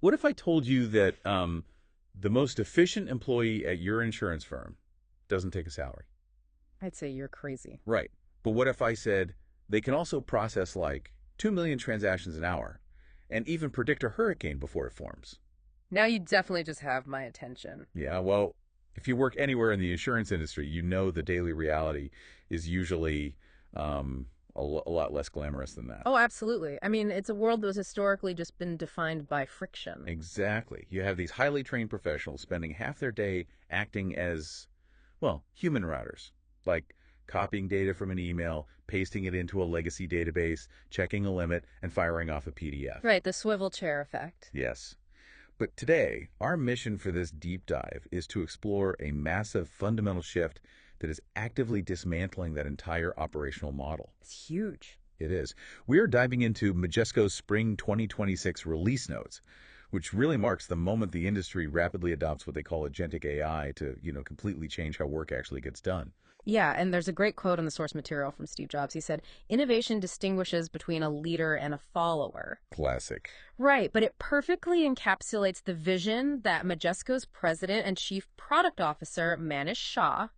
What if I told you that the most efficient employee at your insurance firm doesn't take a salary? I'd say you're crazy. Right. But what if I said they can also process like 2 million transactions an hour and even predict a hurricane before it forms? Now you definitely just have my attention. Yeah, well, if you work anywhere in the insurance industry, you know the daily reality is usually a lot less glamorous than that. Oh, absolutely. I mean, it's a world that has historically just been defined by friction. Exactly. You have these highly trained professionals spending half their day acting as, well, human routers, like copying data from an email, pasting it into a legacy database, checking a limit, and firing off a PDF. Right, the swivel chair effect. Yes. But today, our mission for this deep dive is to explore a massive fundamental shift that is actively dismantling that entire operational model. It's huge. It is. We are diving into Majesco's Spring 2026 release notes, which really marks the moment the industry rapidly adopts what they call agentic AI to, completely change how work actually gets done. Yeah, and there's a great quote in the source material from Steve Jobs. He said, "Innovation distinguishes between a leader and a follower." Classic. Right, but it perfectly encapsulates the vision that Majesco's president and chief product officer, Manish Shah,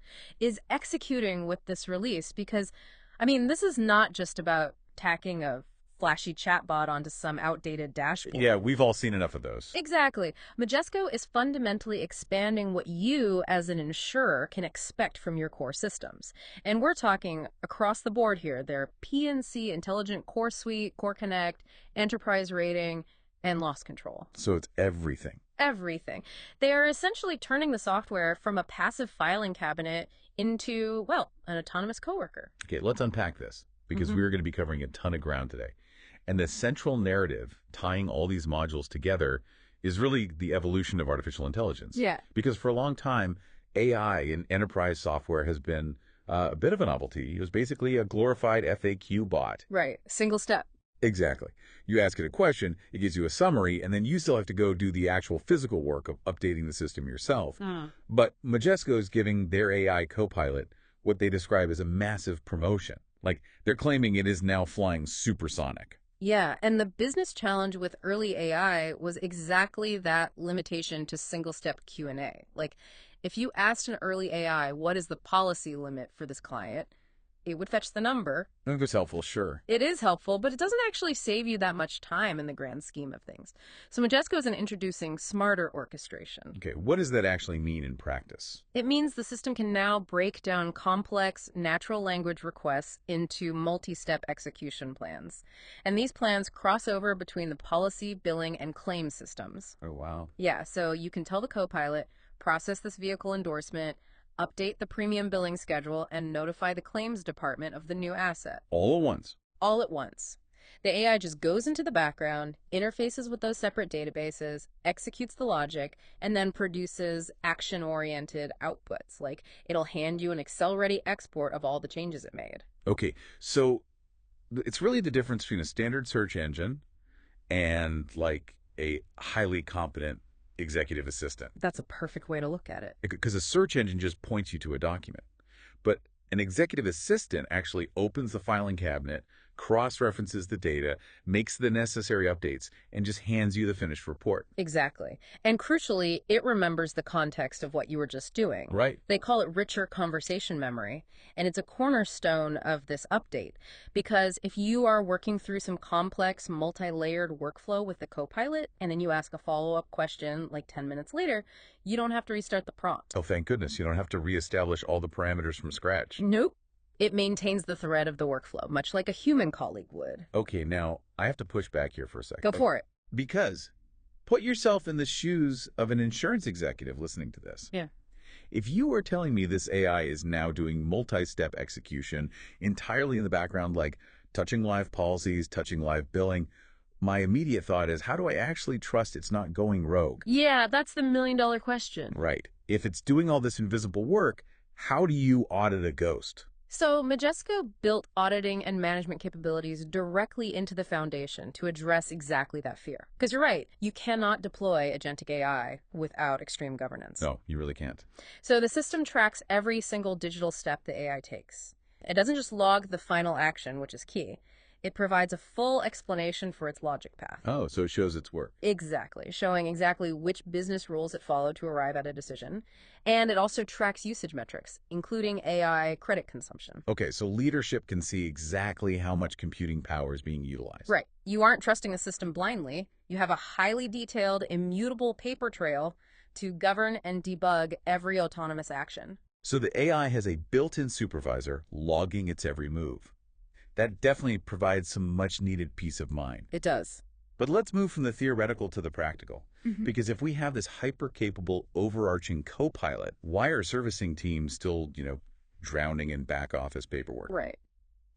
is executing with this release because, I mean, this is not just about tacking a flashy chatbot onto some outdated dashboard. Yeah, we've all seen enough of those. Exactly. Majesco is fundamentally expanding what you, as an insurer, can expect from your core systems. And we're talking across the board here. Their PNC Intelligent Core Suite, Core Connect, Enterprise Rating, and Loss Control. So it's everything. Everything. They are essentially turning the software from a passive filing cabinet into, well, an autonomous coworker. Okay, let's unpack this because we're going to be covering a ton of ground today. And the central narrative tying all these modules together is really the evolution of artificial intelligence. Yeah. Because for a long time, AI in enterprise software has been a bit of a novelty. It was basically a glorified FAQ bot. Right. Single step. Exactly. You ask it a question, it gives you a summary, and then you still have to go do the actual physical work of updating the system yourself. But Majesco is giving their AI copilot what they describe as a massive promotion. Like, they're claiming it is now flying supersonic. Yeah, and the business challenge with early AI was exactly that limitation to single-step Q&A. Like, if you asked an early AI, what is the policy limit for this client, it would fetch the number. I think it's helpful, sure. It is helpful, but it doesn't actually save you that much time in the grand scheme of things. So Majesco is introducing smarter orchestration. Okay, what does that actually mean in practice? It means the system can now break down complex natural language requests into multi-step execution plans. And these plans cross over between the policy, billing, and claim systems. Oh, wow. Yeah, so you can tell the copilot, process this vehicle endorsement, update the premium billing schedule, and notify the claims department of the new asset. All at once. All at once. The AI just goes into the background, interfaces with those separate databases, executes the logic, and then produces action-oriented outputs. Like, it'll hand you an Excel-ready export of all the changes it made. Okay, so it's really the difference between a standard search engine and, like, a highly competent executive assistant. That's a perfect way to look at it. Because a search engine just points you to a document. But an executive assistant actually opens the filing cabinet, cross-references the data, makes the necessary updates, and just hands you the finished report. Exactly. And crucially, it remembers the context of what you were just doing. Right. They call it richer conversation memory, and it's a cornerstone of this update. Because if you are working through some complex, multi-layered workflow with the copilot, and then you ask a follow-up question like 10 minutes later, you don't have to restart the prompt. Oh, thank goodness. You don't have to reestablish all the parameters from scratch. Nope. It maintains the thread of the workflow, much like a human colleague would. Okay, now, I have to push back here for a second. Go for it. Because put yourself in the shoes of an insurance executive listening to this. Yeah. If you were telling me this AI is now doing multi-step execution entirely in the background, like touching live policies, touching live billing, my immediate thought is, how do I actually trust it's not going rogue? Yeah, that's the million-dollar question. Right. If it's doing all this invisible work, how do you audit a ghost? So Majesco built auditing and management capabilities directly into the foundation to address exactly that fear. Because you're right, you cannot deploy agentic AI without extreme governance. No, you really can't. So the system tracks every single digital step the AI takes. It doesn't just log the final action, which is key. It provides a full explanation for its logic path. Oh, so it shows its work. Exactly, showing exactly which business rules it followed to arrive at a decision. And it also tracks usage metrics, including AI credit consumption. Okay, so leadership can see exactly how much computing power is being utilized. Right. You aren't trusting the system blindly. You have a highly detailed, immutable paper trail to govern and debug every autonomous action. So the AI has a built-in supervisor logging its every move. That definitely provides some much-needed peace of mind. It does. But let's move from the theoretical to the practical. Because if we have this hyper-capable, overarching co-pilot, why are servicing teams still, drowning in back-office paperwork? Right.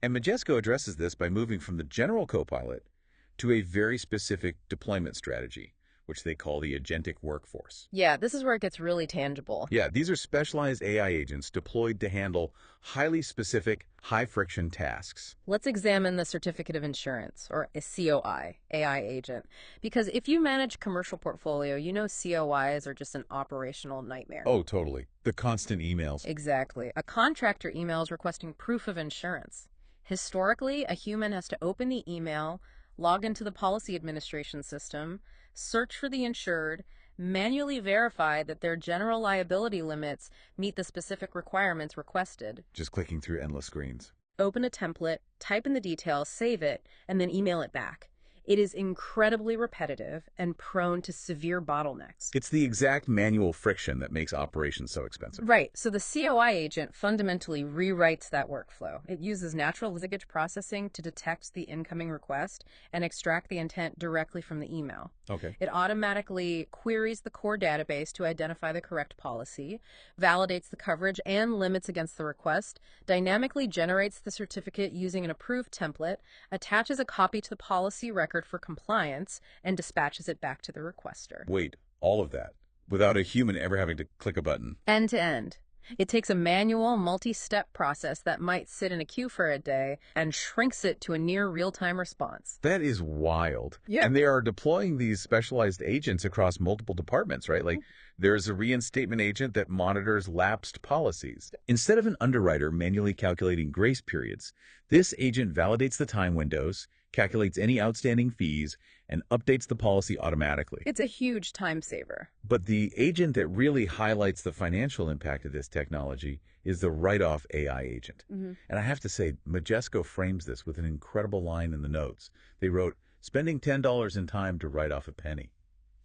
And Majesco addresses this by moving from the general co-pilot to a very specific deployment strategy, which they call the agentic workforce. Yeah, this is where it gets really tangible. Yeah, these are specialized AI agents deployed to handle highly specific, high-friction tasks. Let's examine the Certificate of Insurance, or a COI, AI agent. Because if you manage commercial portfolio, you know COIs are just an operational nightmare. Oh, totally. The constant emails. Exactly. A contractor emails requesting proof of insurance. Historically, a human has to open the email, log into the policy administration system, search for the insured, manually verify that their general liability limits meet the specific requirements requested, Just clicking through endless screens. open a template, type in the details, save it, and then email it back. It is incredibly repetitive and prone to severe bottlenecks. It's the exact manual friction that makes operations so expensive. Right, so the COI agent fundamentally rewrites that workflow. It uses natural language processing to detect the incoming request and extract the intent directly from the email. Okay. It automatically queries the core database to identify the correct policy, validates the coverage and limits against the request, dynamically generates the certificate using an approved template, attaches a copy to the policy record for compliance, and dispatches it back to the requester. Wait, all of that without a human ever having to click a button. End to end. It takes a manual, multi-step process that might sit in a queue for a day and shrinks it to a near real-time response. That is wild. Yeah. And they are deploying these specialized agents across multiple departments, right? Like there's a reinstatement agent that monitors lapsed policies. Instead of an underwriter manually calculating grace periods, this agent validates the time windows, calculates any outstanding fees, and updates the policy automatically. It's a huge time saver. But the agent that really highlights the financial impact of this technology is the write-off AI agent. And I have to say, Majesco frames this with an incredible line in the notes. They wrote, spending $10 in time to write off a penny.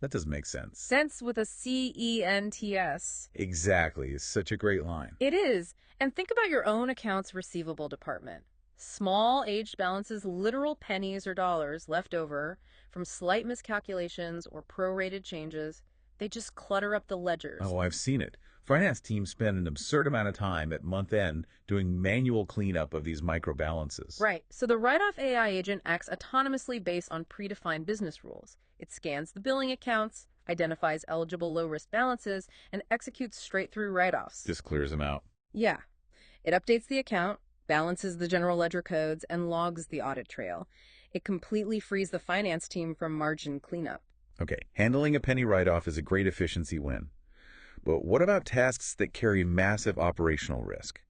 That doesn't make sense. Sense with a CENTS. Exactly. It's such a great line. It is. And think about your own accounts receivable department. Small aged balances, literal pennies or dollars left over from slight miscalculations or prorated changes. They just clutter up the ledgers. Oh, I've seen it. Finance teams spend an absurd amount of time at month end doing manual cleanup of these micro balances. Right. So the write-off AI agent acts autonomously based on predefined business rules. It scans the billing accounts, identifies eligible low-risk balances, and executes straight-through write-offs. Just clears them out. Yeah. It updates the account, balances the general ledger codes, and logs the audit trail. It completely frees the finance team from margin cleanup. Okay, handling a penny write-off is a great efficiency win. But what about tasks that carry massive operational risk?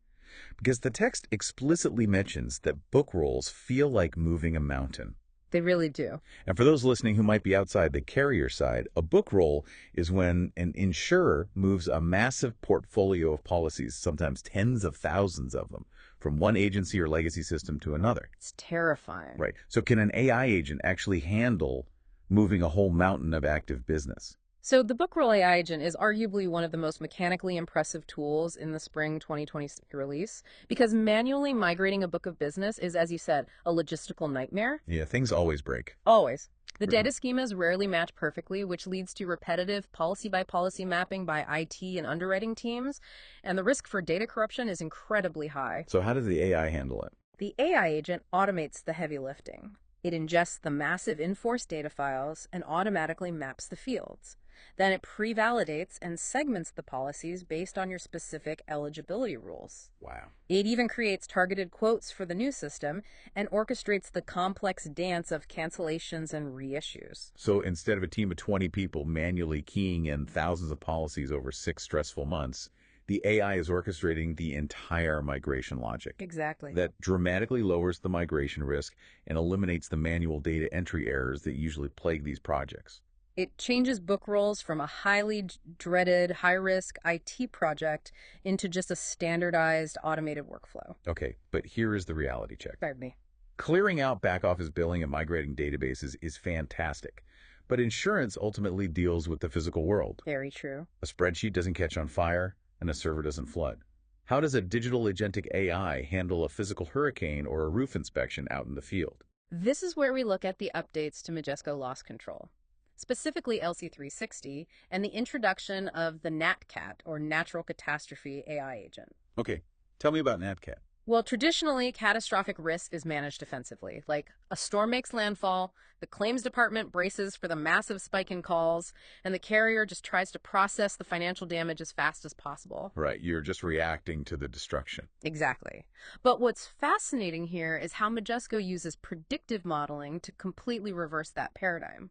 Because the text explicitly mentions that book rolls feel like moving a mountain. They really do. And for those listening who might be outside the carrier side, a book roll is when an insurer moves a massive portfolio of policies, sometimes tens of thousands of them, from one agency or legacy system to another. It's terrifying. Right. So can an AI agent actually handle moving a whole mountain of active business? So the Bookroll AI agent is arguably one of the most mechanically impressive tools in the spring 2020 release because manually migrating a book of business is, as you said, a logistical nightmare. Yeah, things always break. Always. The data schemas rarely match perfectly, which leads to repetitive policy-by-policy mapping by IT and underwriting teams, and the risk for data corruption is incredibly high. So how does the AI handle it? The AI agent automates the heavy lifting. It ingests the massive in-force data files and automatically maps the fields. Then it pre-validates and segments the policies based on your specific eligibility rules. Wow. It even creates targeted quotes for the new system and orchestrates the complex dance of cancellations and reissues. So instead of a team of 20 people manually keying in thousands of policies over 6 stressful months, the AI is orchestrating the entire migration logic. Exactly. That dramatically lowers the migration risk and eliminates the manual data entry errors that usually plague these projects. It changes book rolls from a highly dreaded, high-risk IT project into just a standardized automated workflow. Okay, but here is the reality check. Pardon me. Clearing out back-office billing and migrating databases is fantastic, but insurance ultimately deals with the physical world. Very true. A spreadsheet doesn't catch on fire, and a server doesn't flood. How does a digital agentic AI handle a physical hurricane or a roof inspection out in the field? This is where we look at the updates to Majesco Loss Control, specifically LC360, and the introduction of the NatCat, or Natural Catastrophe AI agent. Okay, tell me about NatCat. Well, traditionally, catastrophic risk is managed defensively. Like, a storm makes landfall, the claims department braces for the massive spike in calls, and the carrier just tries to process the financial damage as fast as possible. Right, you're just reacting to the destruction. Exactly. But what's fascinating here is how Majesco uses predictive modeling to completely reverse that paradigm.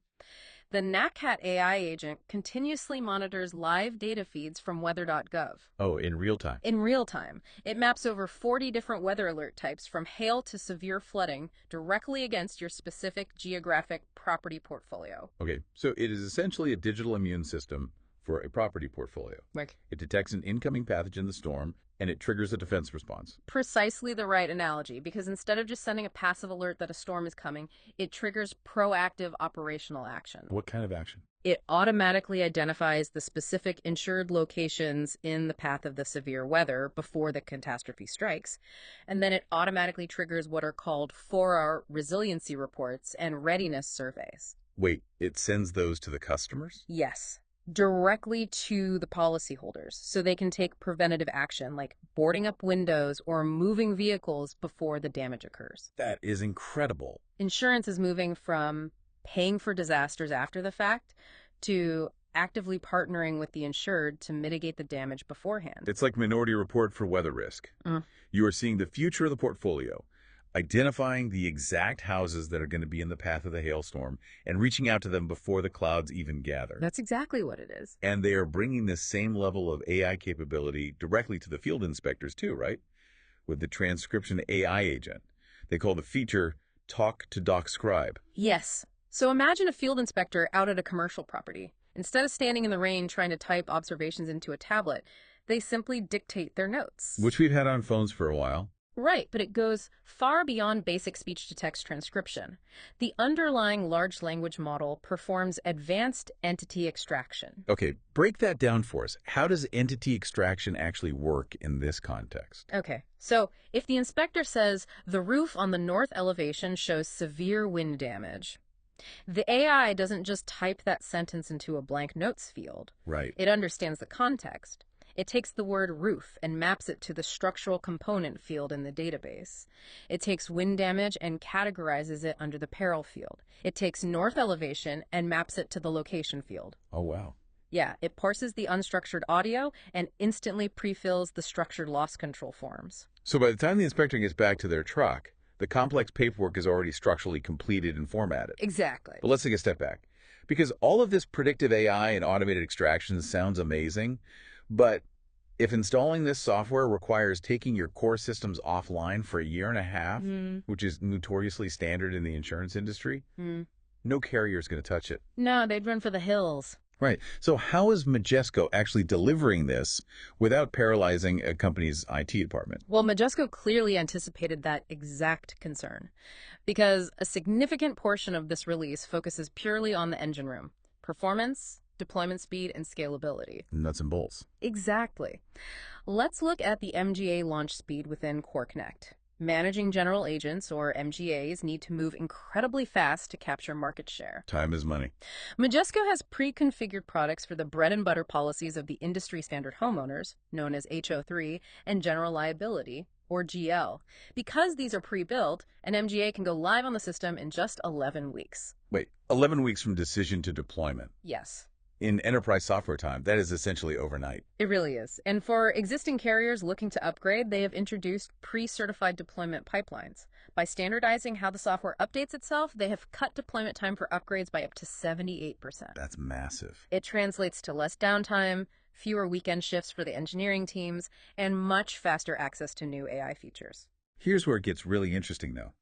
The NatCat AI agent continuously monitors live data feeds from weather.gov. Oh, in real time? In real time. It maps over 40 different weather alert types from hail to severe flooding directly against your specific geographic property portfolio. Okay, so it is essentially a digital immune system for a property portfolio. Like, It detects an incoming pathogen in the storm, and it triggers a defense response. precisely the right analogy, because instead of just sending a passive alert that a storm is coming, it triggers proactive operational action. What kind of action? It automatically identifies the specific insured locations in the path of the severe weather before the catastrophe strikes, and then it automatically triggers what are called 4-hour resiliency reports and readiness surveys. Wait, it sends those to the customers? Yes, directly to the policyholders, so they can take preventative action like boarding up windows or moving vehicles before the damage occurs. That is incredible. Insurance is moving from paying for disasters after the fact to actively partnering with the insured to mitigate the damage beforehand. It's like Minority Report for weather risk. You are seeing the future of the portfolio, identifying the exact houses that are going to be in the path of the hailstorm and reaching out to them before the clouds even gather. That's exactly what it is. And they are bringing this same level of AI capability directly to the field inspectors too, right? With the transcription AI agent. They call the feature Talk to Doc Scribe. Yes. So imagine a field inspector out at a commercial property. Instead of standing in the rain trying to type observations into a tablet, they simply dictate their notes. Which we've had on phones for a while. Right, but it goes far beyond basic speech-to-text transcription. The underlying large language model performs advanced entity extraction. Okay, break that down for us. How does entity extraction actually work in this context? Okay, so if the inspector says the roof on the north elevation shows severe wind damage, the AI doesn't just type that sentence into a blank notes field. Right. It understands the context. It takes the word roof and maps it to the structural component field in the database. It takes wind damage and categorizes it under the peril field. It takes north elevation and maps it to the location field. Oh, wow. Yeah, it parses the unstructured audio and instantly pre-fills the structured loss control forms. So by the time the inspector gets back to their truck, the complex paperwork is already structurally completed and formatted. Exactly. But let's take a step back. Because all of this predictive AI and automated extraction sounds amazing, but if installing this software requires taking your core systems offline for a year and a half, which is notoriously standard in the insurance industry, no carrier is going to touch it. No, they'd run for the hills. Right. So how is Majesco actually delivering this without paralyzing a company's IT department? Well, Majesco clearly anticipated that exact concern, because a significant portion of this release focuses purely on the engine room, performance, deployment speed, and scalability. Nuts and bolts. Exactly. Let's look at the MGA launch speed within Core Connect. Managing general agents, or MGAs, need to move incredibly fast to capture market share. Time is money. Majesco has pre-configured products for the bread-and-butter policies of the industry-standard homeowners, known as HO3, and general liability, or GL. Because these are pre-built, an MGA can go live on the system in just 11 weeks. Wait, 11 weeks from decision to deployment. Yes. In enterprise software time, that is essentially overnight. It really is. And for existing carriers looking to upgrade, they have introduced pre-certified deployment pipelines. By standardizing how the software updates itself, they have cut deployment time for upgrades by up to 78%. That's massive. It translates to less downtime, fewer weekend shifts for the engineering teams, and much faster access to new AI features. Here's where it gets really interesting, though.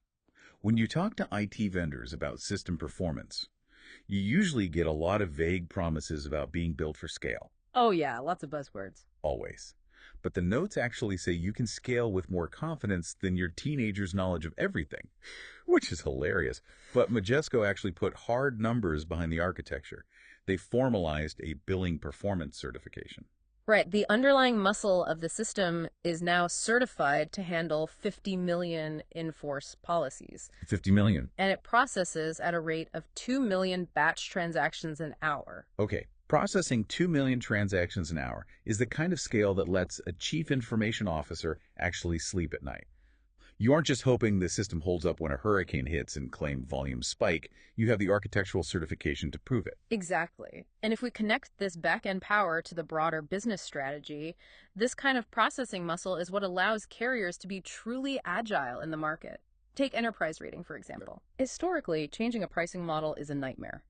When you talk to IT vendors about system performance, you usually get a lot of vague promises about being built for scale. Oh yeah, lots of buzzwords. Always. But the notes actually say you can scale with more confidence than your teenager's knowledge of everything, which is hilarious. But Majesco actually put hard numbers behind the architecture. They formalized a billing performance certification. Right, the underlying muscle of the system is now certified to handle 50 million in-force policies. 50 million. And it processes at a rate of 2 million batch transactions an hour. Okay, processing 2 million transactions an hour is the kind of scale that lets a chief information officer actually sleep at night. You aren't just hoping the system holds up when a hurricane hits and claim volumes spike. You have the architectural certification to prove it. Exactly. And if we connect this back-end power to the broader business strategy, this kind of processing muscle is what allows carriers to be truly agile in the market. Take enterprise rating, for example. Historically, changing a pricing model is a nightmare.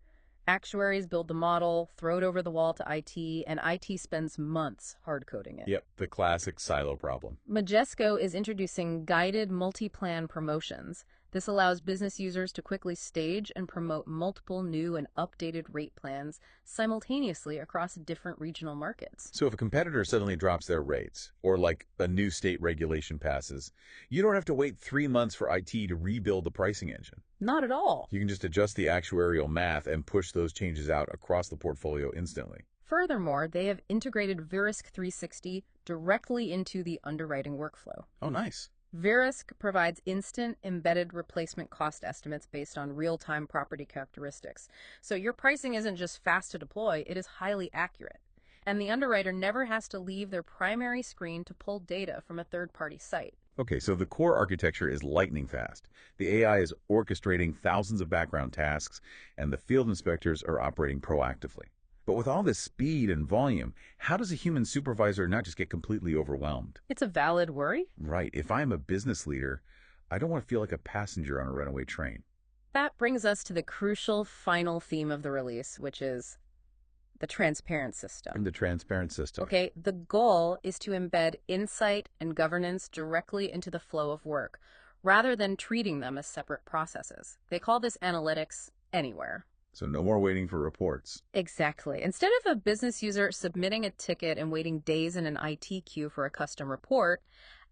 Actuaries build the model, throw it over the wall to IT, and IT spends months hard-coding it. Yep, the classic silo problem. Majesco is introducing guided multi-plan promotions. This allows business users to quickly stage and promote multiple new and updated rate plans simultaneously across different regional markets. So if a competitor suddenly drops their rates, or like a new state regulation passes, you don't have to wait 3 months for IT to rebuild the pricing engine. Not at all. You can just adjust the actuarial math and push those changes out across the portfolio instantly. Furthermore, they have integrated Verisk 360 directly into the underwriting workflow. Oh, nice. Verisk provides instant embedded replacement cost estimates based on real-time property characteristics. So your pricing isn't just fast to deploy, it is highly accurate. And the underwriter never has to leave their primary screen to pull data from a third-party site. Okay, so the core architecture is lightning fast. The AI is orchestrating thousands of background tasks, and the field inspectors are operating proactively. But with all this speed and volume, how does a human supervisor not just get completely overwhelmed? It's a valid worry. Right. If I'm a business leader, I don't want to feel like a passenger on a runaway train. That brings us to the crucial final theme of the release, which is the transparent system. The transparent system. Okay, the goal is to embed insight and governance directly into the flow of work, rather than treating them as separate processes. They call this analytics anywhere. So no more waiting for reports. Exactly. Instead of a business user submitting a ticket and waiting days in an IT queue for a custom report,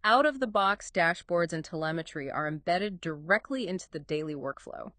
out-of-the-box dashboards and telemetry are embedded directly into the daily workflow.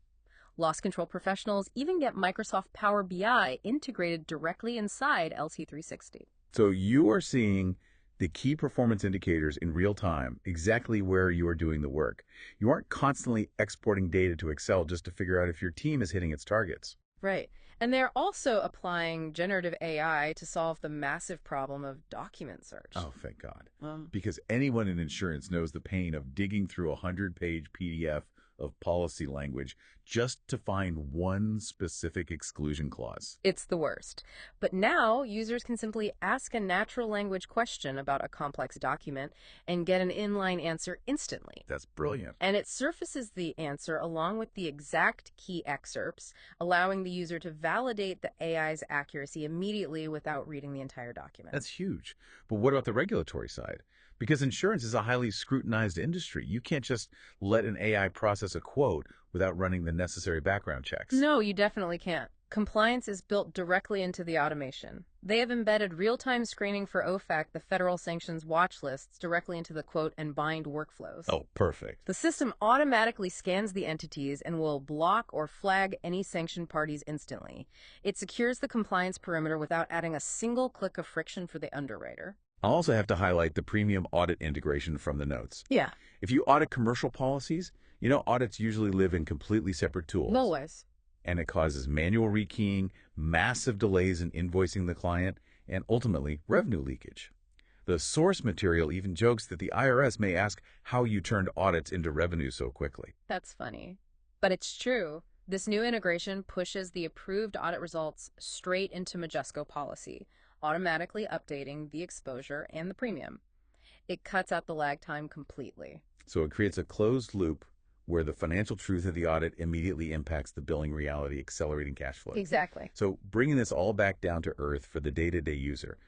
Loss control professionals even get Microsoft Power BI integrated directly inside LT360. So you are seeing the key performance indicators in real time, exactly where you are doing the work. You aren't constantly exporting data to Excel just to figure out if your team is hitting its targets. Right. And they're also applying generative AI to solve the massive problem of document search. Oh, thank God. Because anyone in insurance knows the pain of digging through a 100-page PDF of policy language just to find one specific exclusion clause. It's the worst. But now users can simply ask a natural language question about a complex document and get an inline answer instantly. That's brilliant. And it surfaces the answer along with the exact key excerpts, allowing the user to validate the AI's accuracy immediately without reading the entire document. That's huge. But what about the regulatory side? Because insurance is a highly scrutinized industry. You can't just let an AI process a quote without running the necessary background checks. No, you definitely can't. Compliance is built directly into the automation. They have embedded real-time screening for OFAC, the federal sanctions watch lists, directly into the quote and bind workflows. Oh, perfect. The system automatically scans the entities and will block or flag any sanctioned parties instantly. It secures the compliance perimeter without adding a single click of friction for the underwriter. I'll also have to highlight the premium audit integration from the notes. Yeah. If you audit commercial policies, you know audits usually live in completely separate tools. Always. And it causes manual rekeying, massive delays in invoicing the client, and ultimately revenue leakage. The source material even jokes that the IRS may ask how you turned audits into revenue so quickly. That's funny. But it's true. This new integration pushes the approved audit results straight into Majesco policy, automatically updating the exposure and the premium. It cuts out the lag time completely. So it creates a closed loop where the financial truth of the audit immediately impacts the billing reality, accelerating cash flow. Exactly. So bringing this all back down to earth for the day-to-day user,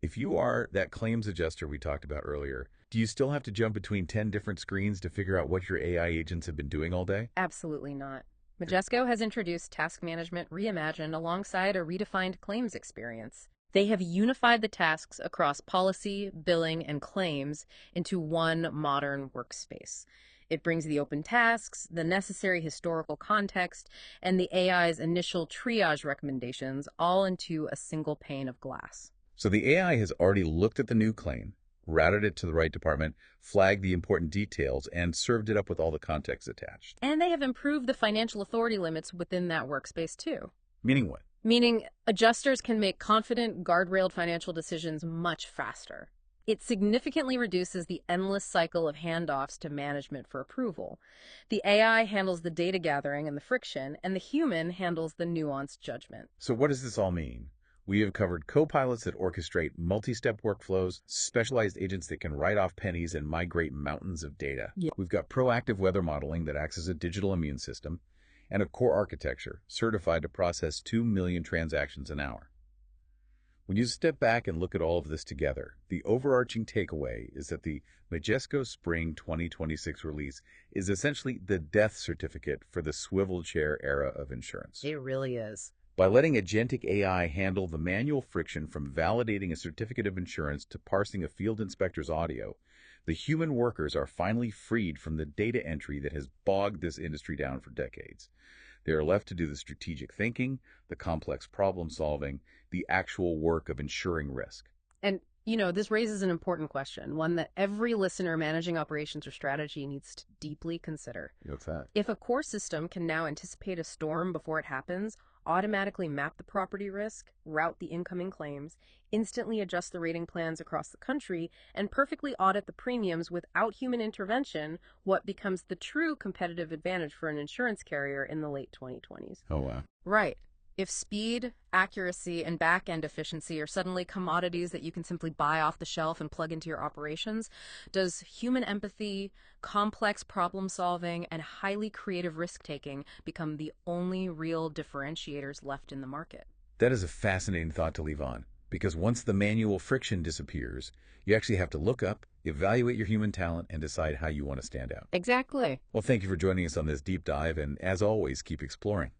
If you are that claims adjuster we talked about earlier, do you still have to jump between 10 different screens to figure out what your AI agents have been doing all day? Absolutely not. Majesco has introduced task management reimagined alongside a redefined claims experience. They have unified the tasks across policy, billing, and claims into one modern workspace. It brings the open tasks, the necessary historical context, and the AI's initial triage recommendations all into a single pane of glass. So the AI has already looked at the new claim, routed it to the right department, flagged the important details, and served it up with all the context attached. And they have improved the financial authority limits within that workspace too. Meaning what? Meaning adjusters can make confident, guardrailed financial decisions much faster. It significantly reduces the endless cycle of handoffs to management for approval. The AI handles the data gathering and the friction, and the human handles the nuanced judgment. So what does this all mean? We have covered co-pilots that orchestrate multi-step workflows, specialized agents that can write off pennies and migrate mountains of data. Yeah. We've got proactive weather modeling that acts as a digital immune system, and a core architecture certified to process 2 million transactions an hour. When you step back and look at all of this together, the overarching takeaway is that the Majesco Spring 2026 release is essentially the death certificate for the swivel chair era of insurance. It really is. By letting agentic AI handle the manual friction from validating a certificate of insurance to parsing a field inspector's audio, the human workers are finally freed from the data entry that has bogged this industry down for decades. They are left to do the strategic thinking, the complex problem solving, the actual work of ensuring risk. And, this raises an important question, one that every listener managing operations or strategy needs to deeply consider. What's that? If a core system can now anticipate a storm before it happens, automatically map the property risk, route the incoming claims, instantly adjust the rating plans across the country, and perfectly audit the premiums without human intervention, what becomes the true competitive advantage for an insurance carrier in the late 2020s? Oh, wow. Right. If speed, accuracy, and back-end efficiency are suddenly commodities that you can simply buy off the shelf and plug into your operations, does human empathy, complex problem-solving, and highly creative risk-taking become the only real differentiators left in the market? That is a fascinating thought to leave on, because once the manual friction disappears, you actually have to look up, evaluate your human talent, and decide how you want to stand out. Exactly. Well, thank you for joining us on this deep dive, and as always, keep exploring.